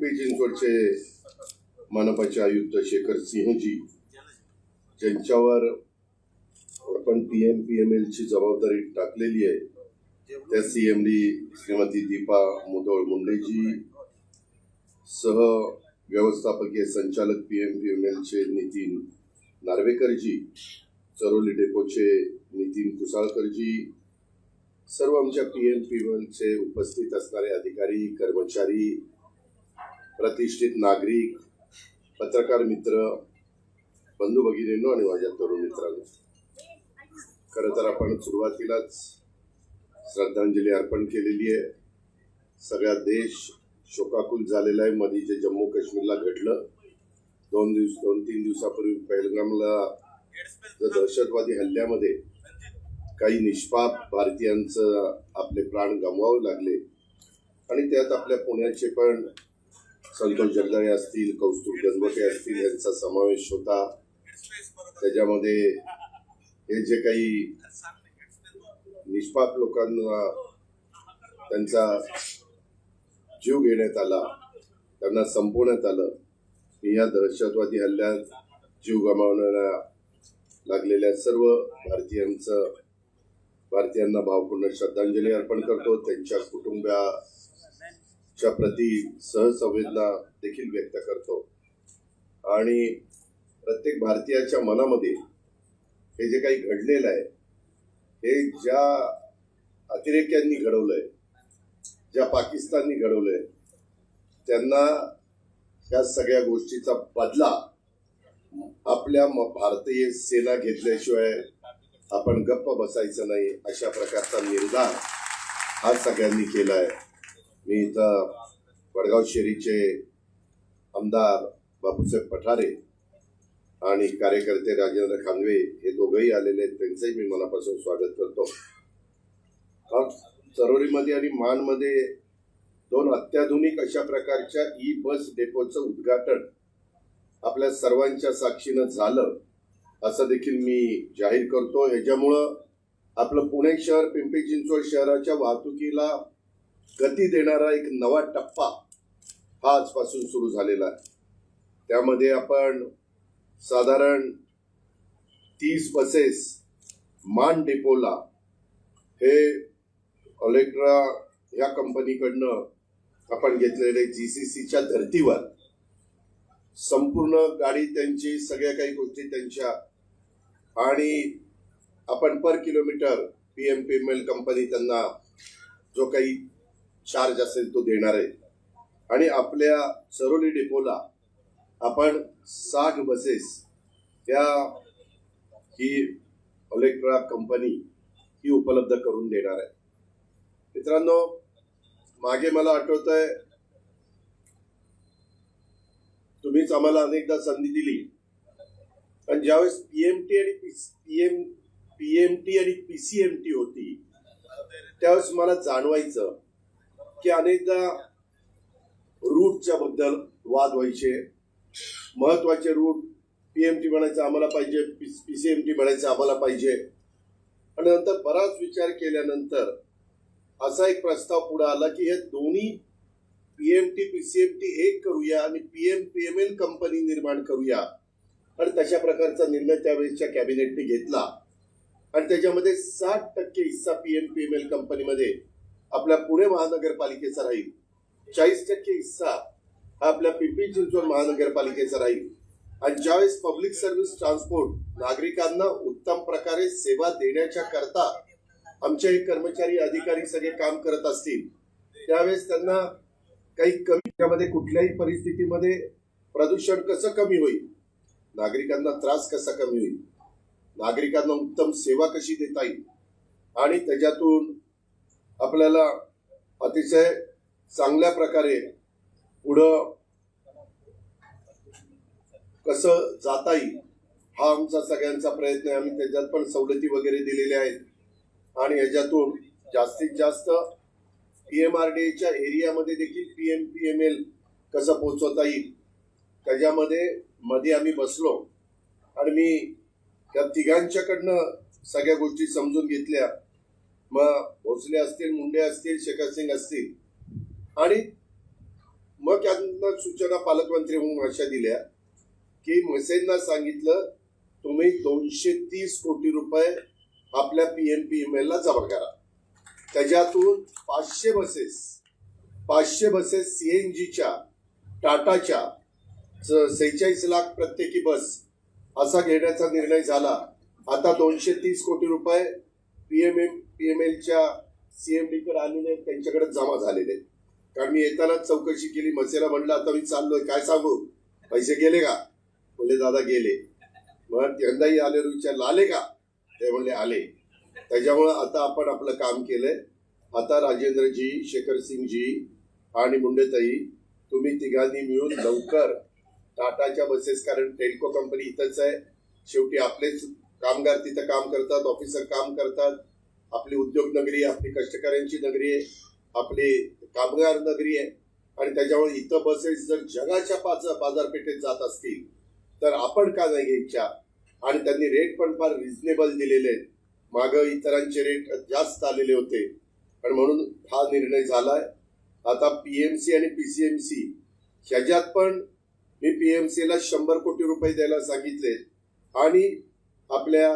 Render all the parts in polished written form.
पिंपरी चिंचवडचे मनपाचे आयुक्त शेखर सिंहजी ज्यांच्यावर आपण PMPML ची जबाबदारी टाकलेली आहे त्या CMD श्रीमती दीपा मुधोळ मुंडेजी सह व्यवस्थापकीय संचालक PMPML चे नितीन नार्वेकरजी, चरोली डेपोचे नितीन कुसाळकरजी, सर्व आमच्या PMPML चे उपस्थित असणारे अधिकारी, कर्मचारी, प्रतिष्ठित नागरिक, पत्रकार मित्र, बंधू भगिनींनो आणि माझ्या तरुण मित्रांनो, खरं तर आपण सुरुवातीलाच श्रद्धांजली अर्पण केलेली आहे. सगळा देश शोकाकुल झालेला आहे. मध्ये जे जम्मू काश्मीरला घडलं, 2-3 दिवसापूर्वी पहलगामला दहशतवादी हल्ल्यामध्ये काही निष्पाप भारतीयांचं आपले प्राण गमवावे लागले आणि त्यात आपल्या पुण्याचे पण संतोष जगदाळे असतील, कौस्तुभ गणवटे असतील यांचा समावेश होता. त्याच्यामध्ये हे जे काही निष्पाप लोकांना त्यांचा जीव घेण्यात आला, त्यांना संपवण्यात आलं, या दहशतवादी हल्ल्यात जीव गमावण्याला लागलेल्या सर्व भारतीयांना भावपूर्ण श्रद्धांजली अर्पण करतो. त्यांच्या कुटुंबाच्या प्रति सहसंवेदना देखील व्यक्त करतो आणि प्रत्येक भारतीयाच्या मनामध्ये हे जे काही घडलेलं आहे हे ज्या अतिरेक्यांनी घडवलंय, ज्या पाकिस्ताननी घडवलंय, त्यांना या सगळ्या गोष्टीचा बदला आपल्या भारतीय सेना घेतल्याशिवाय आपण गप्प बसायचं नाही, अशा प्रकारचा निर्धार हा सगळ्यांनी केलाय. मी इथं वडगाव शेरीचे आमदार बापूसाहेब पठारे आणि कार्यकर्ते राजेंद्र खानवे हे दोघंही आलेले आहेत, त्यांचंही मी मनापासून स्वागत करतो. चरोलीमध्ये आणि मानमध्ये 2 अत्याधुनिक अशा प्रकारच्या बस डेपोचं उद्घाटन आपल्या सर्वांच्या साक्षीनं झालं असं देखील मी जाहीर करतो. ह्याच्यामुळं आपलं पुणे शहर, पिंपरी चिंचवड शहराच्या वाहतुकीला गती देणारा एक नवा टप्पा हा आजपासून सुरू झालेला आहे. त्यामध्ये आपण साधारण 30 बसेस मान डेपोला हे ओलेक्ट्रा ह्या कंपनीकडनं आपण घेतलेले GCCच्या धर्तीवर संपूर्ण गाडी त्यांची, सगळ्या काही गोष्टी त्यांच्या, आणि आपण पर किलोमीटर PMPML कंपनी त्यांना जो काही चार्ज असेल तो देणार आहे. आणि आपल्या चरोली डेपोला आपण 60 बसेस त्या ही ओलेक्ट्रा कंपनी ही उपलब्ध करून देणार आहे. मित्रांनो, मागे मला आठवतंय तुम्हीच आम्हाला अनेकदा संधी दिली, पण ज्यावेळेस PMT आणि PCMT होती त्यावेळेस मला जाणवायचं की अनेकदा रूटच्या बद्दल वाद व्हायचे. महत्वाचे रूट PMT म्हणायचं आम्हाला पाहिजे, PCMT म्हणायचं आम्हाला पाहिजे. आणि नंतर बराच विचार केल्यानंतर असा एक प्रस्ताव पुढे आला की हे दोन्ही PMT PCMT एक करूया आणि PMPML कंपनी निर्माण करूया. आणि तशा प्रकारचा निर्णय त्यावेळेसच्या कॅबिनेटने घेतला आणि त्याच्यामध्ये 60% हिस्सा PMPML कंपनीमध्ये आपल्या पुणे महानगरपालिकेचा राहील, 40% हिस्सा हा आपल्या पिंपरी चिंचवड महानगरपालिकेचा राहील. आणि ज्यावेळेस पब्लिक सर्व्हिस ट्रान्सपोर्ट नागरिकांना उत्तम प्रकारे सेवा देण्याच्या करता आमचे हे कर्मचारी अधिकारी सगळे काम करत असतील त्यावेळेस त्यांना काही कमी, त्यामध्ये कुठल्याही परिस्थितीमध्ये प्रदूषण कसं कमी होईल, नागरिकांना त्रास कसा कमी होईल, नागरिकांना उत्तम सेवा कशी देता येईल आणि त्याच्यातून आपल्याला अतिशय चांगल्या प्रकारे पुढं कसं जाता येईल हा आमचा सगळ्यांचा प्रयत्न आहे. आम्ही त्याच्यात पण सवलती वगैरे दिलेल्या आहेत आणि ह्याच्यातून जास्तीत जास्त PMRDAच्या एरियामध्ये देखील PMPML कसं पोहोचवता येईल त्याच्यामध्ये मध्ये आम्ही बसलो आणि मी त्या तिघांच्याकडनं सगळ्या गोष्टी समजून घेतल्या. मग भोसले असतील, मुंडे असतील, शेखर सिंग असतील आणि मग यांना सूचना पालकमंत्री म्हणून अशा दिल्या की म्हसेंना सांगितलं तुम्ही 230 कोटी रुपये आपल्या PMPML ला जमा करा. त्याच्यातून 500 बसेस CNGच्या टाटाच्या 46 लाख प्रत्येकी बस असा घेण्याचा निर्णय झाला. आता 230 कोटी रुपये PMLच्या CMD कडे आलेले त्यांच्याकडे जमा झालेले. कारण मी येताना चौकशी केली, मसेला म्हणलं आता मी चाललोय, काय सांगू, पैसे गेले का? म्हणले दादा गेले. मग यंदाही आले विचारलं आले का? ते म्हणले आले. त्याच्यामुळं आता आपण आपलं काम केलंय. आता राजेंद्रजी, शेखरसिंगजी आणि मुंडेताई तुम्ही तिघांनी मिळून लवकर टाटाच्या बसेस, कारण टेल्को कंपनी इथंच आहे, शेवटी आपलेच कामगार तिथं काम करतात, ऑफिसर काम करतात, आपली उद्योग नगरी, आपली कष्टकऱ्यांची नगरी आहे, आपली कामगार नगरी आहे. आणि त्याच्यामुळे इथं बसेस जर जगाच्या बाजारपेठेत जात असतील तर आपण का नाही घ्यायच्या? आणि त्यांनी रेट पण फार रिझनेबल दिलेले आहेत. मागं इतरांचे रेट जास्त आलेले होते आणि म्हणून हा निर्णय झालाय. आता PMC आणि PCMC ह्याच्यात पण मी PMC ला 100 कोटी रुपये द्यायला सांगितले आणि आपल्या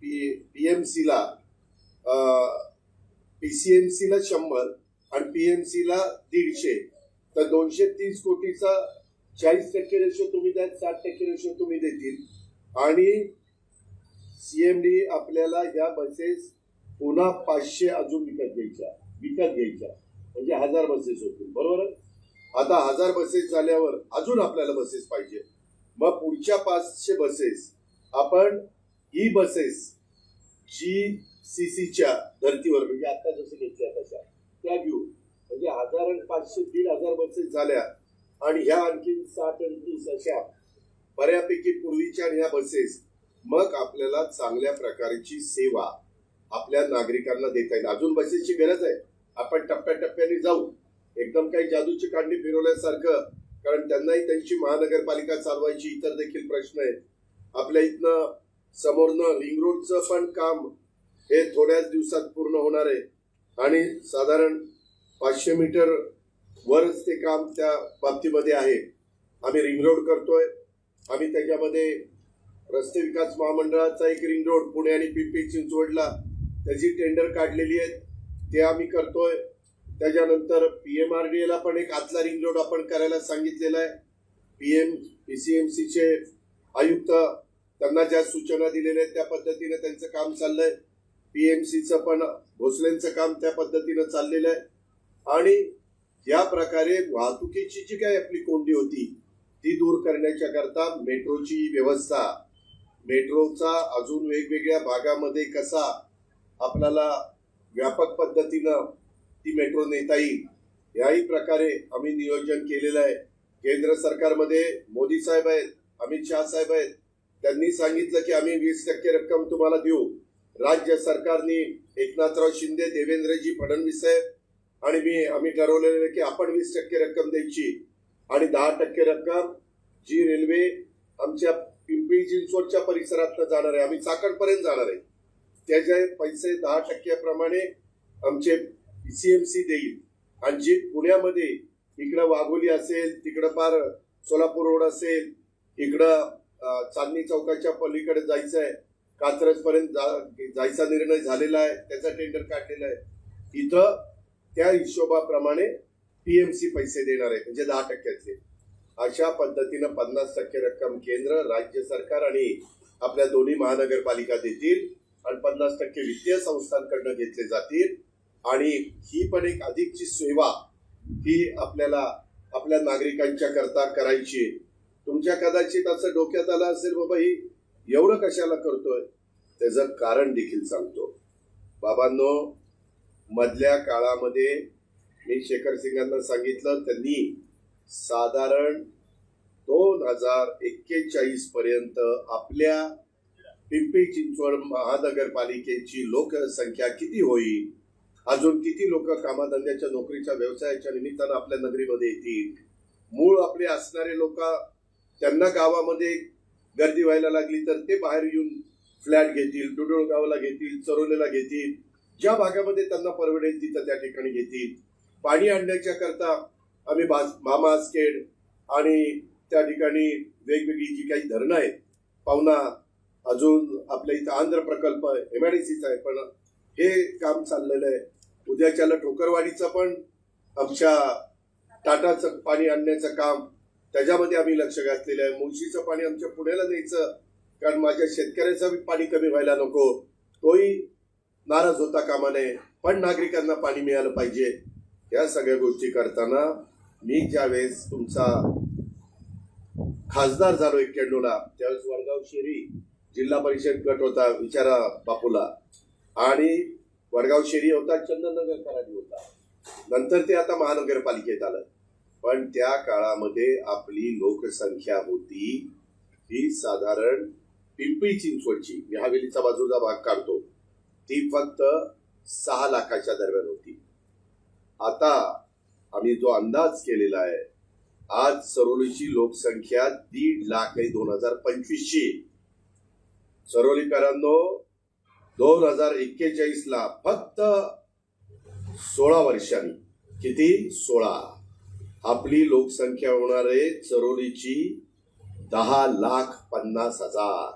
PMC ला 100 आणि PMC ला 150. तर 230 कोटीचा 40% रेशो तुम्ही द्या, 60% रेशो तुम्ही देतील. आणि CMD आपल्याला या बसेस पुन्हा 500 अजून विकत घ्यायच्या म्हणजे 1000 बसेस होतील. बरोबर. आता 1000 बसेस झाल्यावर अजून आपल्याला बसेस पाहिजे. मग पुढच्या 500 बसेस आपण ही बसेस GCCच्या धर्तीवर म्हणजे आता जसं घेतल्या तशा त्या घेऊ. म्हणजे 1000 आणि 500 1500 बसेस झाल्या आणि ह्या आणखी 60 आणि 30 अशा बऱ्यापैकी पूर्वीच्या ह्या बसेस मग आपल्याला चांगल्या प्रकारची सेवा आपल्या नागरिकांना देता येईल. अजून बसेसची गरज आहे. आपण टप्प्याटप्प्याने जाऊ, एकदम काही जादूची कांडी फिरवल्यासारखं, कारण त्यांनाही त्यांची महानगरपालिका चालवायची, इतर देखील प्रश्न आहेत. आपल्या इथनं समोरनं रिंग रोडचं पण काम हे थोड्याच दिवसात पूर्ण होणार आहे आणि साधारण 500 मीटर वरच ते काम त्या बाबतीमध्ये आहे. आम्ही रिंग रोड करतोय. आम्ही त्याच्यामध्ये रस्ते विकास महामंडळाचा एक रिंग रोड पुणे आणि पिंपरी चिंचवडला त्याची टेंडर काढलेली आहे, ते आम्ही करतोय. त्याच्यानंतर PMRDA ला पण एक आतला रिंग रोड आपण करायला सांगितलेला आहे. PCMCचे आयुक्त त्यांना ज्या सूचना दिलेल्या आहेत त्या पद्धतीने त्यांचं काम चाललंय. PMCचं पण भोसलेंचं काम त्या पद्धतीनं चाललेलं आहे. आणि या प्रकारे वाहतुकीची जी काही आपली कोंडी होती ती दूर करण्याच्या करता मेट्रोची व्यवस्था, मेट्रोचा अजून वेगवेगळ्या भागामध्ये कसा आपल्याला व्यापक पद्धतीनं ती मेट्रो नेता येईल याही प्रकारे आम्ही नियोजन केलेलं आहे. केंद्र सरकारमध्ये मोदी साहेब आहेत, अमित शहा साहेब आहेत. त्यांनी सांगितलं की आम्ही 20% रक्कम तुम्हाला देऊ. राज्य सरकारने एकनाथराव शिंदे, देवेंद्रजी फडणवीस साहेब आणि आम्ही ठरवलेलं की आपण 20% रक्कम द्यायची आणि 10% रक्कम जी रेल्वे आमच्या पिंपरी चिंचवडच्या परिसरात जाणार आहे, आम्ही चाकणपर्यंत जाणार आहे, त्याचे पैसे 10% प्रमाणे आमचे PCMC देईल. आणि जी पुण्यामध्ये इकडं वाघोली असेल, तिकडं पार सोलापूर रोड असेल, इकडं चांदणी चौकाच्या पलीकडे जायचं आहे, कात्रज पर्यंत जायचा निर्णय झालेला आहे, त्याचा टेंडर काढलेला आहे. इथं त्या हिशोबाप्रमाणे PMC पैसे देणार आहे म्हणजे 10%चे. अशा पद्धतीनं 50% रक्कम केंद्र, राज्य सरकार आणि आपल्या दोन्ही महानगरपालिका देतील आणि 50% वित्तीय संस्थांकडनं घेतले जातील. आणि ही पण एक अधिकची सेवा ही आपल्याला आपल्या नागरिकांच्या करता करायची. तुमच्या कदाचित असं डोक्यात आलं असेल बाबा ही एवढं कशाला करतोय, त्याचं कारण देखील सांगतो. बाबांनो, मधल्या काळामध्ये मी शेखरसिंगांना सांगितलं, त्यांनी साधारण 2041 पर्यंत आपल्या पिंपरी चिंचवड महानगरपालिकेची लोकसंख्या किती होईल, अजून किती लोक कामाधंद्याच्या, नोकरीच्या, व्यवसायाच्या निमित्तानं आपल्या नगरीमध्ये येतील, मूळ आपले असणारे लोक त्यांना गावामध्ये गर्दी व्हायला लागली तर ते बाहेर येऊन फ्लॅट घेतील, डुडुळगावला घेतील, चरोलीला घेतील, ज्या भागामध्ये त्यांना परवडेल तिथं त्या ठिकाणी घेतील. पाणी आणण्याच्या करता आम्ही मामास्केड आणि त्या ठिकाणी वेगवेगळी जी काही धरणं आहेत, पावना, अजून आपल्या इथं आंध्र प्रकल्प MIDCचा आहे, पण हे काम चाललेलं आहे. उद्याच्याला ठोकरवाडीचं पण आमच्या टाटाचं पाणी आणण्याचं काम त्याच्यामध्ये आम्ही लक्ष घातलेलं आहे. मुळशीचं पाणी आमच्या पुण्याला न्यायचं, कारण माझ्या शेतकऱ्याचं पाणी कमी व्हायला नको, तोही नाराज होता कामा नये, पण नागरिकांना पाणी मिळालं पाहिजे. या सगळ्या गोष्टी करताना मी ज्यावेळेस तुमचा खासदार झालो 91ला, त्यावेळेस वडगाव शेरी जिल्हा परिषद गट होता, विचारा बापूला, आणि वडगाव शेरी होता, चंदननगर कराडी होता, नंतर ते आता महानगरपालिकेत आलं. पण त्या काळामध्ये आपली लोकसंख्या होती ही साधारण पिंपरी चिंचवडची, मी हवेलीचा बाजूचा भाग काढतो, ती फक्त 6 लाखाच्या दरम्यान होती. आता आम्ही जो अंदाज केलेला आहे, आज सरोलीची लोकसंख्या 1.5 लाख आहे 2025ची. सरोलीकरांनो, 2041ला फक्त 16 वर्षांनी, किती 16, आपली लोकसंख्या होणार आहे सरोलीची 10,50,000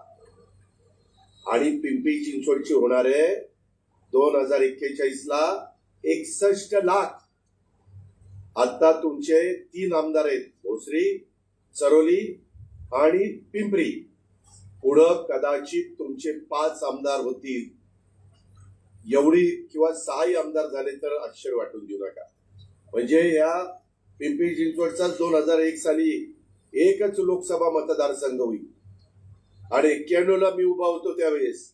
आणि पिंपरी चिंचवडची होणार आहे 2041ला 61 लाख. आता तुमचे 3 आमदार आहेत, भोसरी, सरोली आणि पिंपरी. पुढं कदाचित तुमचे 5 आमदार होतील, एवढी किंवा 6 आमदार झाले तर आश्चर्य वाटून देऊ नका. म्हणजे या पिंपरी चिंचवडचा 2001 साली एकच लोकसभा मतदारसंघ होईल, आणि 91ला मी उभा होतो त्यावेळेस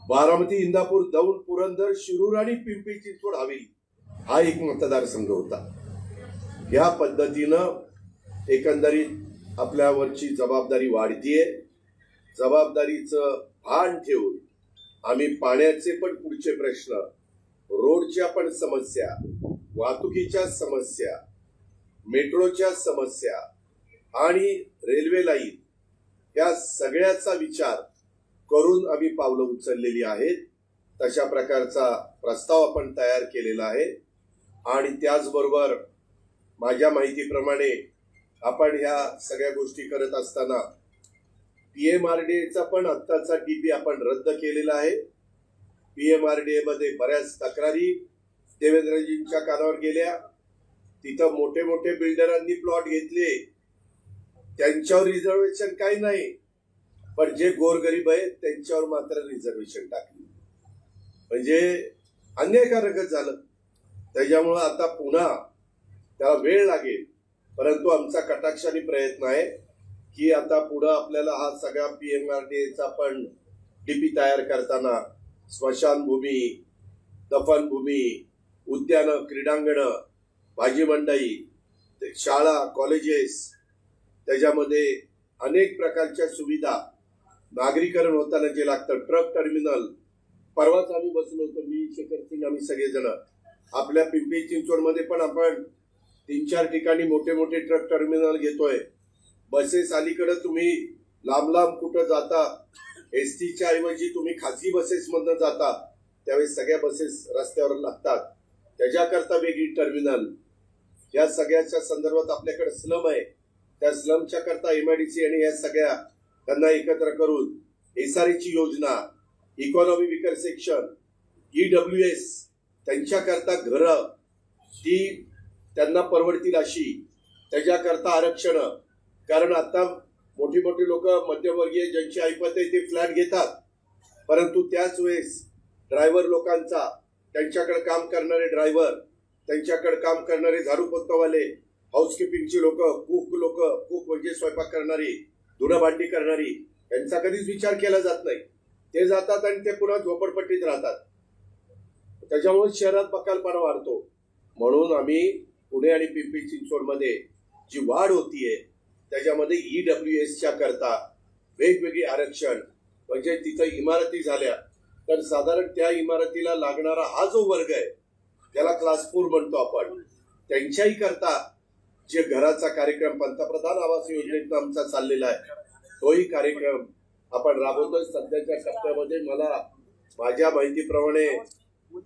बारामती, इंदापूर, दौंड, पुरंदर, शिरूर आणि पिंपरी चिंचवड हवेली हा एक मतदारसंघ होता. या पद्धतीनं एकंदरीत आपल्यावरची जबाबदारी वाढतीये. जबाबदारीचं भान ठेवून आम्ही पाण्याचे पण पुढचे प्रश्न, रोडच्या पण समस्या, वाहतुकीच्या समस्या, मेट्रोच्या समस्या आणि रेल्वे लाईन, या सगळ्याचा विचार करून आम्ही पावलं उचललेली आहेत. तशा प्रकारचा प्रस्ताव आपण तयार केलेला आहे. आणि त्याचबरोबर माझ्या माहितीप्रमाणे आपण ह्या सगळ्या गोष्टी करत असताना PMRDA पण आत्ताचा DP आपण रद्द केलेला आहे. PMRDA मध्ये बऱ्याच तक्रारी देवेंद्रजींच्या कानावर गेल्या. तिथं मोठे मोठे बिल्डरांनी प्लॉट घेतले, त्यांच्यावर रिझर्वेशन काही नाही, पण जे गोरगरीब आहेत त्यांच्यावर मात्र रिझर्वेशन टाकली. म्हणजे अन्यायकारकच झालं. त्याच्यामुळं आता पुन्हा त्याला वेळ लागेल, परंतु आमचा कटाक्षाने प्रयत्न आहे की आता पुढं आपल्याला हा सगळा PMRDAचा पण DP तयार करताना स्मशानभूमी, दफनभूमी, उद्यानं, क्रीडांगणं, भाजी मंडई, शाळा, कॉलेजेस, त्याच्यामध्ये अनेक प्रकारच्या सुविधा, नागरीकरण होताना जे लागतं, ट्रक टर्मिनल. परवाच आम्ही बसलो होतो, मी, शेखर सिंग, आम्ही सगळेजण आपल्या पिंपरी चिंचवडमध्ये पण आपण 3-4 ठिकाणी मोठे मोठे ट्रक टर्मिनल घेतोय. बसेस अलीकडे तुम्ही लांब लांब कुठं जाता, STच्या ऐवजी तुम्ही खाजगी बसेस मधनं जाता, त्यावेळेस सगळ्या बसेस रस्त्यावर लागतात, त्याच्याकरता वेगळी टर्मिनल. या सगळ्याच्या संदर्भात आपल्याकडे स्लम आहे, त्या स्लमच्या करता MIDC आणि या सगळ्या त्यांना एकत्र करून SRAची योजना, इकॉनॉमी विकर सेक्शन, EWS, त्यांच्याकरता घरं ती त्यांना परवडतील अशी, त्याच्याकरता आरक्षण. कारण आता मोठी मोठी लोक, मध्यमवर्गीय ज्यांची ऐपत आहे ते फ्लॅट घेतात, परंतु त्याच वेळेस ड्रायव्हर लोकांचा, त्यांच्याकडे काम करणारे ड्रायव्हर, त्यांच्याकडे काम करणारे झाडू पोछावाले, हाऊसकीपिंगची लोक, कुक म्हणजे स्वयंपाक करणारी, धुणं भांडी करणारी, यांचा कधीच विचार केला जात नाही. ते जातात आणि ते पुन्हा झोपडपट्टीत राहतात. त्याच्यामुळे शहरात बकालपणा वाढतो. म्हणून आम्ही पुणे आणि पिंपरी चिंचवडमध्ये जी वाढ होतीये त्याच्यामध्ये EWSच्या करता वेगवेगळी आरक्षण, म्हणजे तिथं इमारती झाल्या तर साधारण त्या इमारतीला लागणारा हा जो वर्ग आहे त्याला क्लास 4 म्हणतो आपण, त्यांच्याही करता जे घराचा कार्यक्रम पंतप्रधान आवास योजनेत आमचा चाललेला आहे, तोही कार्यक्रम आपण राबवतोय. सध्याच्या टप्प्यामध्ये मला माझ्या माहितीप्रमाणे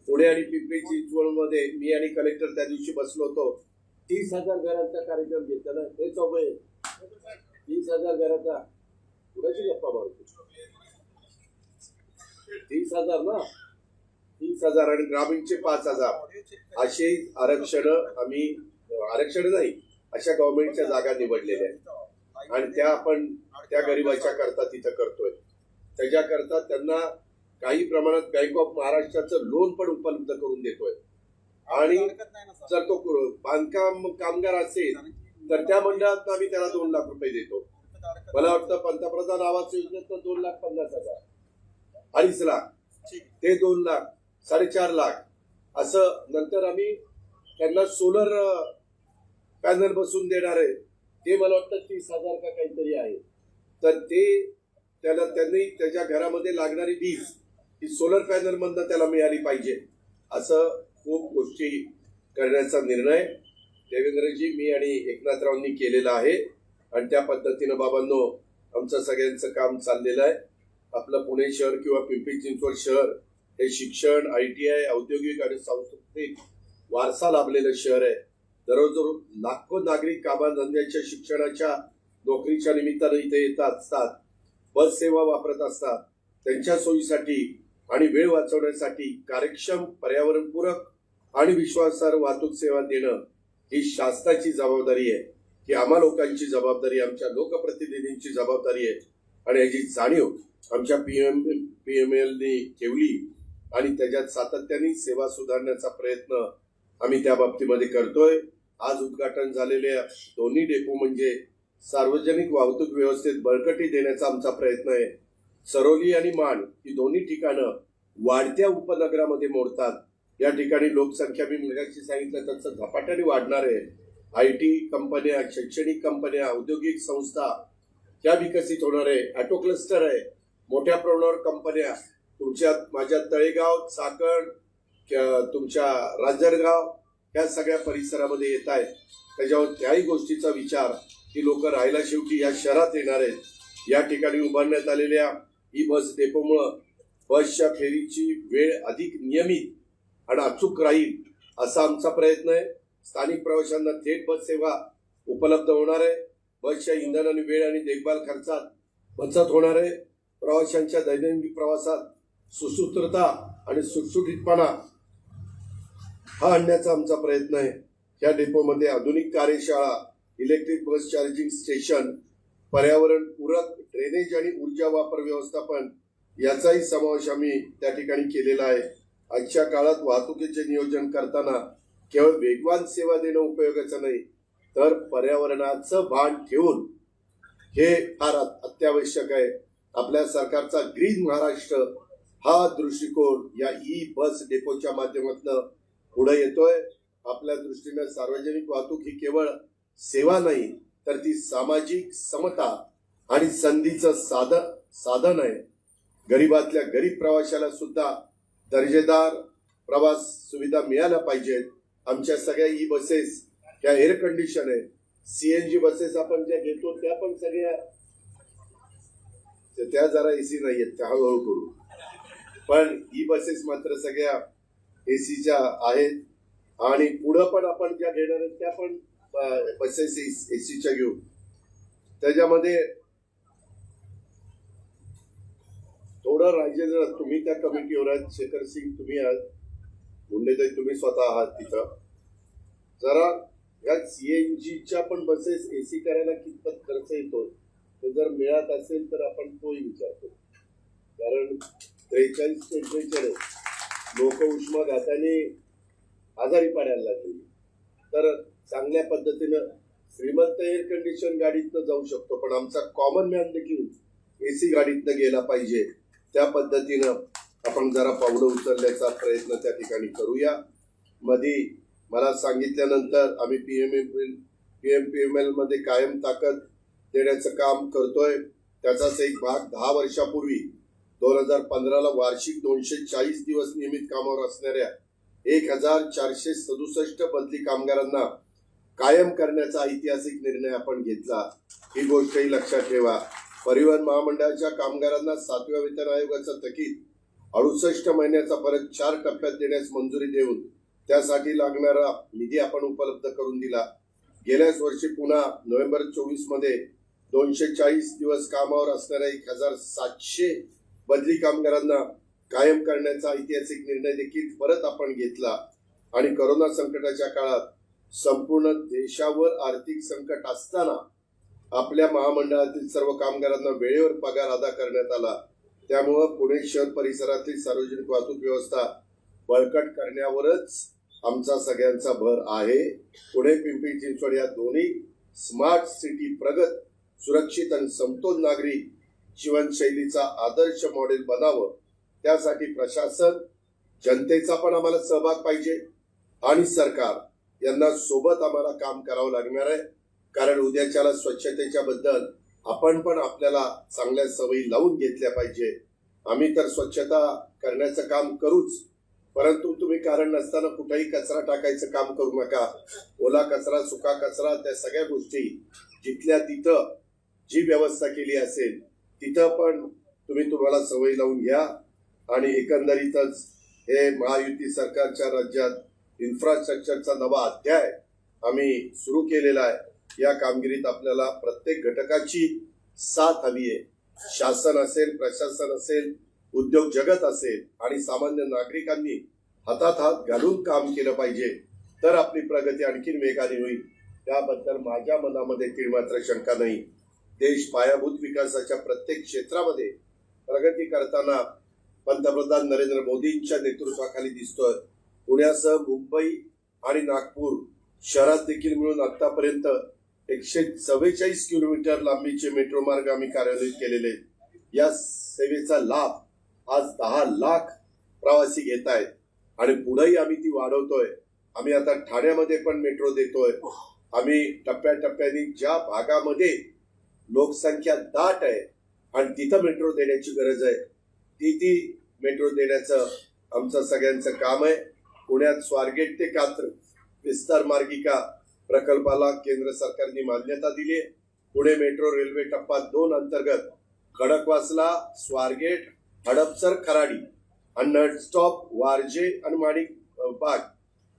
पुणे आणि पिंपरी चिंचवडमध्ये मी आणि कलेक्टर त्या दिवशी बसलो होतो, 30,000 घरांचा कार्यक्रम घेतला ना, हे चौबे 30,000 घराचा कुणाची गप्पा मारतो? 30,000 ना, 30,000 आणि ग्रामीणचे 5,000 असे आरक्षण आम्ही आरक्षण नाही अशा गव्हर्नमेंटच्या जागा निवडलेल्या आहेत आणि त्या आपण त्या गरिबाच्या करता तिथं करतोय. त्याच्याकरता त्यांना काही प्रमाणात बँक ऑफ महाराष्ट्राचं लोन पण उपलब्ध करून देतोय आणि जर तो बांधकाम कामगार असेल तर त्या मंडळात आम्ही त्याला 2 लाख रुपये देतो. मला वाटतं पंतप्रधान आवास योजनेत 2,50,000 2.5 लाख ते 2 लाख 4.5 लाख असं. नंतर आम्ही त्यांना सोलर पॅनल बसून देणार आहे ते मला वाटतं 30,000 का काहीतरी आहे. तर ते त्यांनी त्याच्या घरामध्ये लागणारी वीज ही सोलर पॅनल मधनं त्याला मिळाली पाहिजे असं खूप गोष्टी करण्याचा निर्णय देवेंद्रजी मी आणि एकनाथरावांनी केलेला आहे आणि त्या पद्धतीनं बाबांनो आमचं सगळ्यांचं काम चाललेलं आहे. आपलं पुणे शहर किंवा पिंपरी चिंचवड शहर हे शिक्षण ITI औद्योगिक आणि सांस्कृतिक वारसा लाभलेलं शहर आहे. दररोज लाखो नागरिक कामाधंद्याच्या शिक्षणाच्या नोकरीच्या निमित्तानं इथे येत असतात, बस सेवा वापरत असतात. त्यांच्या सोयीसाठी आणि वेळ वाचवण्यासाठी कार्यक्षम पर्यावरणपूरक आणि विश्वासार्ह वाहतूक सेवा देणं ही शासनाची जबाबदारी आहे, ही आम्हा लोकांची जबाबदारी, आमच्या लोकप्रतिनिधींची जबाबदारी आहे आणि याची जाणीव आमच्या PMLने ठेवली आणि त्याच्यात सातत्याने सेवा सुधारण्याचा प्रयत्न आम्ही त्या बाबतीमध्ये करतोय. आज उद्घाटन झालेल्या दोन्ही डेपो म्हणजे सार्वजनिक वाहतूक व्यवस्थेत बळकटी देण्याचा आमचा प्रयत्न आहे. सरोली आणि माण ही दोन्ही ठिकाणं वाढत्या उपनगरामध्ये मोडतात. या ठिकाणी लोकसंख्या मी मगाशी सांगितलं तसं झपाट्याने वाढणार आहे. IT कंपन्या, शैक्षणिक कंपन्या, औद्योगिक संस्था त्या विकसित होणार आहे. ऑटो क्लस्टर आहे, मोठ्या प्रमाणावर कंपन्या तुमच्या माझ्या तळेगाव, चाकण, तुमच्या रांजणगाव या सगळ्या परिसरामध्ये येत आहेत. त्याच्यावर त्याही गोष्टीचा विचार की लोक राहायला शेवटी या शहरात येणार आहेत. या ठिकाणी उभारण्यात आलेल्या ही बस डेपोमुळं बसच्या फेरीची वेळ अधिक नियमित आणि अचूक राहील असा आमचा प्रयत्न आहे. स्थानिक प्रवाशांना थेट बस सेवा उपलब्ध होणार आहे. बसच्या इंधन आणि वेळ आणि देखभाल खर्चात बचत होणार आहे. प्रवाशांच्या दैनंदिन प्रवासात सुसूत्रता आणि सुटसुटीतपणा हा आणण्याचा आमचा प्रयत्न आहे. या डेपोमध्ये आधुनिक कार्यशाळा, इलेक्ट्रिक बस चार्जिंग स्टेशन, पर्यावरणपूरक ड्रेनेज आणि ऊर्जा वापर व्यवस्थापन याचाही समावेश आम्ही त्या ठिकाणी केलेला आहे. आजच्या काळात वाहतुकीचे नियोजन करताना केवळ वेगवान सेवा देणं उपयोगाचं नाही तर पर्यावरणाचं भान ठेवून हे फार अत्यावश्यक आहे. आपल्या सरकारचा ग्रीन महाराष्ट्र हा दृष्टिकोन या बस डेपोच्या माध्यमातून पुढे येतोय. आपल्या दृष्टीने सार्वजनिक वाहतूक ही केवळ सेवा नाही तर ती सामाजिक समता आणि संधीचं साधन आहे. गरीबातल्या गरीब प्रवाशाला सुद्धा दर्जेदार प्रवास सुविधा मिळाल्या पाहिजेत. आमच्या सगळ्या बसेस ह्या एअर कंडिशन आहे. CNG बसेस आपण ज्या घेतो त्या पण सगळ्या त्या जरा AC नाही आहेत, त्या हळूहळू करू. पण बसेस मात्र सगळ्या ACच्या आहेत आणि पुढं पण आपण ज्या घेणार आहेत त्या पण बसेस ACच्या घेऊ. त्याच्यामध्ये थोडं राजेंद्र तुम्ही त्या कमिटीवर आहात, शेखर सिंग तुम्ही आहात, मुंडेताई तुम्ही स्वतः आहात तिथं. जरा या CNGच्या पण बसेस AC करायला कितपत खर्च येतो ते जर मिळत असेल तर आपण तोही विचार करू. कारण 43 टेम्परेचर लोक उष्माघाताने आजारी पडायला लागली. तर चांगल्या पद्धतीनं श्रीमंत एअर कंडिशन गाडीतनं जाऊ शकतो पण आमचा कॉमन मॅन देखील AC गाडीतनं गेला पाहिजे. त्या पद्धतीनं आपण जरा पावलं उचलण्याचा प्रयत्न त्या ठिकाणी करूया. मध्ये मला सांगितल्यानंतर आम्ही PMPML मध्ये कायम ताकद देण्याचं काम करतोय. त्याचाच एक भाग 10 वर्षापूर्वी 2015ला वार्षिक 240 दिवस नियमित कामावर असणाऱ्या 1467 बदली कामगारांना कायम करण्याचा ऐतिहासिक निर्णय आपण घेतला. ही गोष्टही लक्षात ठेवा. परिवहन महामंडळाच्या कामगारांना 7व्या वेतन आयोगाचा थकीत 68 महिन्याचा फरक 4 टप्प्यात देण्यास मंजुरी देऊन त्यासाठी लागणारा निधी आपण उपलब्ध करून दिला. गेल्याच वर्षी पुन्हा नोव्हेंबर 24 मध्ये 240 दिवस कामावर असणाऱ्या 1700 बदली कामगारांना कायम करण्याचा ऐतिहासिक निर्णय देखील परत आपण घेतला आणि कोरोना संकटाच्या काळात संपूर्ण देशावर आर्थिक संकट असताना आपल्या महामंडळातील सर्व कामगारांना वेळेवर पगार अदा करण्यात आला. त्यामुळं पुणे शहर परिसरातील सार्वजनिक वाहतूक व्यवस्था बळकट करण्यावरच आमचा सगळ्यांचा भर आहे. पुणे पिंपरी चिंचवड या दोन्ही स्मार्ट सिटी प्रगत, सुरक्षित आणि समतोल नागरी जीवनशैलीचा आदर्श मॉडेल बनावं. त्यासाठी प्रशासन, जनतेचा पण आम्हाला सहभाग पाहिजे आणि सरकार यांना सोबत आम्हाला काम करावं लागणार आहे. कारण उद्याच्याला स्वच्छतेच्या बद्दल आपण पण आपल्याला चांगल्या सवयी लावून घेतल्या पाहिजे. आम्ही तर स्वच्छता करण्याचं काम करूच, परंतु तुम्ही कारण नसताना कुठेही कचरा टाकायचं काम करू नका. ओला कचरा, सुका कचरा, त्या सगळ्या गोष्टी जिथल्या तिथं जी व्यवस्था केली असेल तिथं पण तुम्हाला सवय लावून घ्या. आणि एकंदरीतच हे महायुती सरकारच्या राज्यात इन्फ्रास्ट्रक्चरचा नवा अध्याय आम्ही सुरू केलेला आहे. या कामगिरीत आपल्याला प्रत्येक घटकाची साथ हवी आहे. शासन असेल, प्रशासन असेल, उद्योग जगत असेल आणि सामान्य नागरिकांनी हातात हात घालून काम केलं पाहिजे, तर आपली प्रगती आणखीन वेगाने होईल. त्याबद्दल माझ्या मनामध्ये तीळमात्र शंका नाही. देश पायाभूत विकासाच्या प्रत्येक क्षेत्रामध्ये प्रगती करताना पंतप्रधान नरेंद्र मोदींच्या नेतृत्वाखाली दिसतोय. पुण्यासह मुंबई आणि नागपूर शहरात देखील मिळून आतापर्यंत 144 किलोमीटर लांबीचे मेट्रो मार्ग आम्ही कार्यान्वित केलेले. या सेवेचा लाभ आज 10 लाख प्रवासी घेत आहेत आणि पुढेही आम्ही ती वाढवतोय. आम्ही आता ठाण्यामध्ये पण मेट्रो देतोय. आम्ही टप्प्याटप्प्याने ज्या भागामध्ये लोकसंख्या दाट आहे आणि तिथं मेट्रो देण्याची गरज आहे ती मेट्रो देण्याचं आमचं सगळ्यांचं काम आहे. पुण्यात स्वारगेट ते कात्र विस्तार मार्गिका प्रकल्पाला केंद्र सरकारने मान्यता दिली. पुणे मेट्रो रेल्वे टप्पा 2 अंतर्गत खडकवासला, स्वारगेट, हडपसर, खराडी आणि नटस्टॉप, वारजे आणि माणिक बाग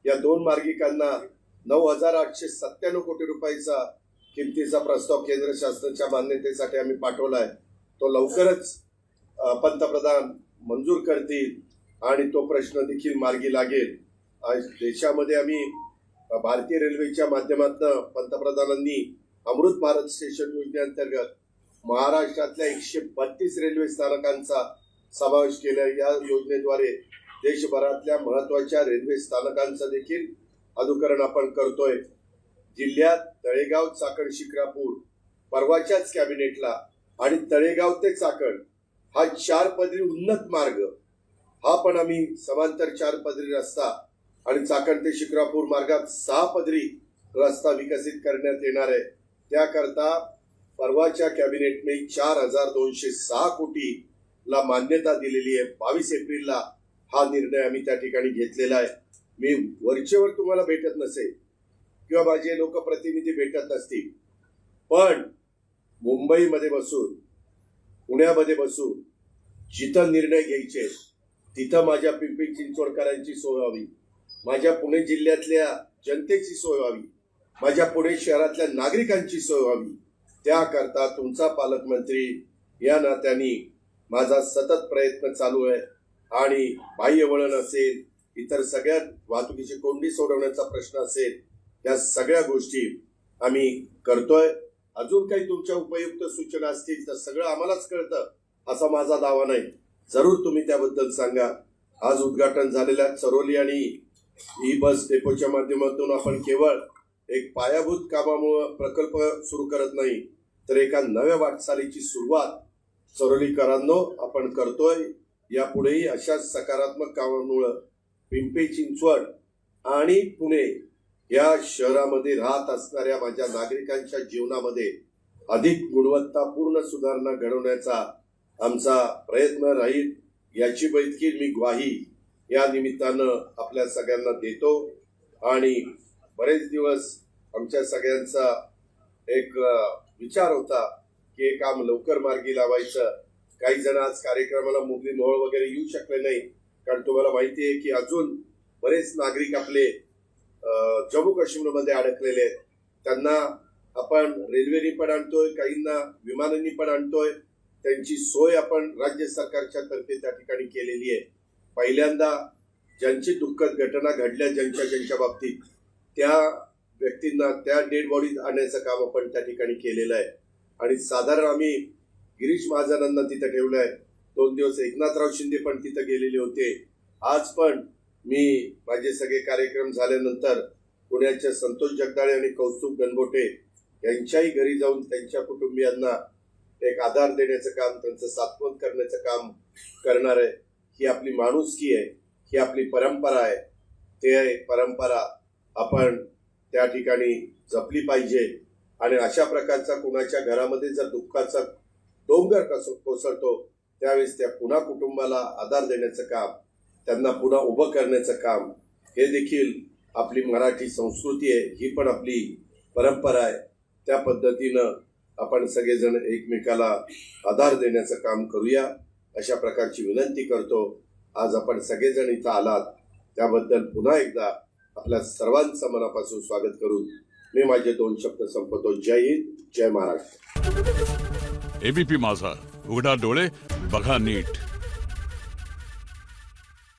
या 2 मार्गिकांना 9,897 कोटी रुपयाचा किमतीचा प्रस्ताव केंद्र शासनाच्या मान्यतेसाठी आम्ही पाठवला आहे. तो लवकरच पंतप्रधान मंजूर करतील आणि तो प्रश्न देखील मार्गी लागेल. आज देशामध्ये आम्ही भारतीय रेल्वेच्या माध्यमातून पंतप्रधानांनी अमृत भारत स्टेशन योजनेअंतर्गत महाराष्ट्रातल्या 132 रेल्वे स्थानकांचा समावेश केला. या योजनेद्वारे देशभरातल्या महत्वाच्या रेल्वे स्थानकांचं देखील अनुकरण आपण करतोय. जिल्ह्यात तळेगाव, चाकण, शिक्रापूर परवाच्याच कॅबिनेटला आणि तळेगाव ते चाकण हा 4 पदरी उन्नत मार्ग, हा पण आम्ही समांतर 4 पदरी रस्ता आणि चाकण ते शिक्रापूर मार्गात 6 पदरी रस्ता विकसित करण्यात येणार आहे. त्याकरता परवाच्या कॅबिनेटने 4,206 कोटीला मान्यता दिलेली आहे. 22 एप्रिलला हा निर्णय आम्ही त्या ठिकाणी घेतलेला आहे. मी वरचेवर तुम्हाला भेटत नसेल किंवा माझे लोकप्रतिनिधी भेटत नसतील, पण मुंबईमध्ये बसून, पुण्यामध्ये बसून जिथं निर्णय घ्यायचे तिथं माझ्या पिंपरी चिंचवडकरांची सोय व्हावी, माझ्या पुणे जिल्ह्यातल्या जनतेची सोय व्हावी, माझ्या पुणे शहरातल्या नागरिकांची सोय व्हावी. त्याकरता तुमचा पालकमंत्री या नात्याने माझा सतत प्रयत्न चालू आहे. आणि बाह्य वळण असेल, इतर सगळ्या वाहतुकीची कोंडी सोडवण्याचा प्रश्न असेल, या सगळ्या गोष्टी आम्ही करतोय. अजून काही तुमच्या उपयुक्त सूचना असतील तर सगळं आम्हालाच कळतं असा माझा दावा नाही. जरूर तुम्ही त्याबद्दल सांगा. आज उद्घाटन झालेल्या चरोली आणि ई बस डेपोच्या माध्यमातून आपण केवळ एक पायाभूत कामामुळे प्रकल्प सुरू करत नाही, तर एका नव्या वाटचालीची सुरुवात चरोलीकरांनो आपण करतोय. यापुढेही अशाच सकारात्मक कामामुळे पिंपरी चिंचवड आणि पुणे या शहरामध्ये राहत असणाऱ्या माझ्या नागरिकांच्या जीवनामध्ये अधिक गुणवत्तापूर्ण सुधारणा घडवण्याचा आमचा प्रयत्न राहील. याची देखील मी ग्वाही या निमित्तानं आपल्या सगळ्यांना देतो. आणि बरेच दिवस आमच्या सगळ्यांचा एक विचार होता की हे काम लवकर मार्गी लावायचं. काही जण आज कार्यक्रमाला मुरली मोहोळ वगैरे येऊ शकले नाही, कारण तुम्हाला माहिती आहे की अजून बरेच नागरिक आपले जम्मू काश्मीरमध्ये अडकलेले आहेत. त्यांना आपण रेल्वेने पण आणतोय, काहींना विमानांनी पण आणतोय. त्यांची सोय आपण राज्य सरकारच्या तर्फे त्या ठिकाणी केलेली आहे. पहिल्यांदा ज्यांची दुःखद घटना घडल्या ज्यांच्या बाबतीत, त्या व्यक्तींना त्या डेड बॉडीज आणण्याचं काम आपण त्या ठिकाणी केलेलं आहे. आणि साधारण आम्ही गिरीश महाजनांना तिथं ठेवलंय. 2 दिवस एकनाथराव शिंदे पण तिथं गेलेले होते. आज पण मी माझे सगळे कार्यक्रम झाल्यानंतर पुण्याच्या संतोष जगदाळे आणि कौस्तुभ गणगोटे यांच्याही घरी जाऊन त्यांच्या कुटुंबियांना एक आधार देण्याचं काम, त्यांचं सांत्वन करण्याचं काम करणार आहे. ही आपली माणुसकी आहे, ही आपली परंपरा आहे. ते परंपरा आपण त्या ठिकाणी जपली पाहिजे. आणि अशा प्रकारचा कुणाच्या घरामध्ये जर दुःखाचा डोंगर कोसळतो त्यावेळेस त्या पुन्हा कुटुंबाला आधार देण्याचं काम, त्यांना पुन्हा उभं करण्याचं काम, हे देखील आपली मराठी संस्कृती आहे, ही पण आपली परंपरा आहे. त्या पद्धतीनं आपण सगळेजण एकमेकाला आधार देण्याचं काम करूया, अशा प्रकारची विनंती करतो. आज आपण सगळेजण इथं आलात त्याबद्दल पुन्हा एकदा आपल्या सर्वांचं मनापासून स्वागत करून मी माझे 2 शब्द संपवतो. जय हिंद, जय महाराष्ट्र. एबीपी माझा, उघडा डोळे बघा नीट.